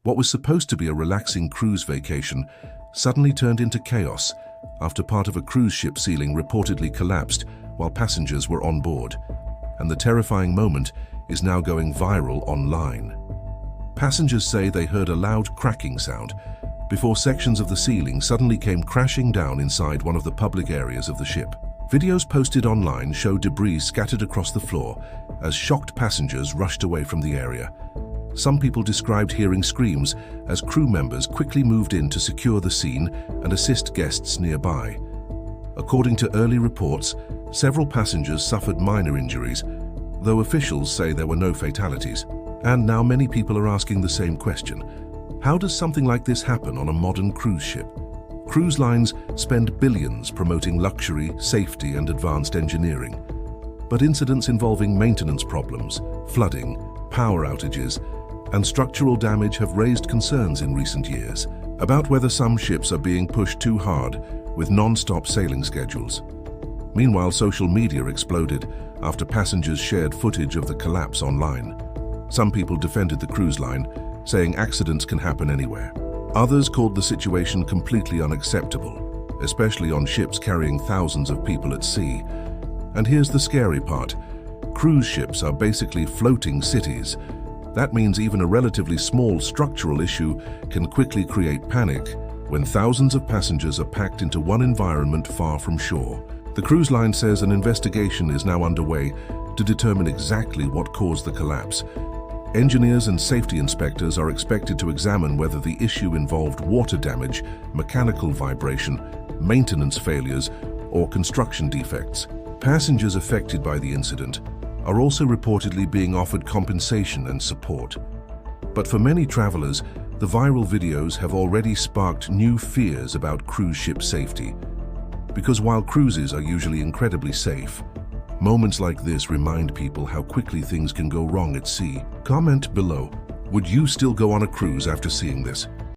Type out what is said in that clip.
What was supposed to be a relaxing cruise vacation suddenly turned into chaos after part of a cruise ship ceiling reportedly collapsed while passengers were on board. And the terrifying moment is now going viral online. Passengers say they heard a loud cracking sound before sections of the ceiling suddenly came crashing down inside one of the public areas of the ship. Videos posted online show debris scattered across the floor as shocked passengers rushed away from the area. Some people described hearing screams as crew members quickly moved in to secure the scene and assist guests nearby. According to early reports, several passengers suffered minor injuries, though officials say there were no fatalities. And now many people are asking the same question. How does something like this happen on a modern cruise ship? Cruise lines spend billions promoting luxury, safety, and advanced engineering. But incidents involving maintenance problems, flooding, power outages, and structural damage have raised concerns in recent years about whether some ships are being pushed too hard with non-stop sailing schedules. Meanwhile, social media exploded after passengers shared footage of the collapse online. Some people defended the cruise line, saying accidents can happen anywhere. Others called the situation completely unacceptable, especially on ships carrying thousands of people at sea. And here's the scary part. Cruise ships are basically floating cities. That means even a relatively small structural issue can quickly create panic when thousands of passengers are packed into one environment far from shore. The cruise line says an investigation is now underway to determine exactly what caused the collapse. Engineers and safety inspectors are expected to examine whether the issue involved water damage, mechanical vibration, maintenance failures, or construction defects. Passengers affected by the incident are also reportedly being offered compensation and support. But for many travelers, the viral videos have already sparked new fears about cruise ship safety. Because while cruises are usually incredibly safe, moments like this remind people how quickly things can go wrong at sea. Comment below, would you still go on a cruise after seeing this?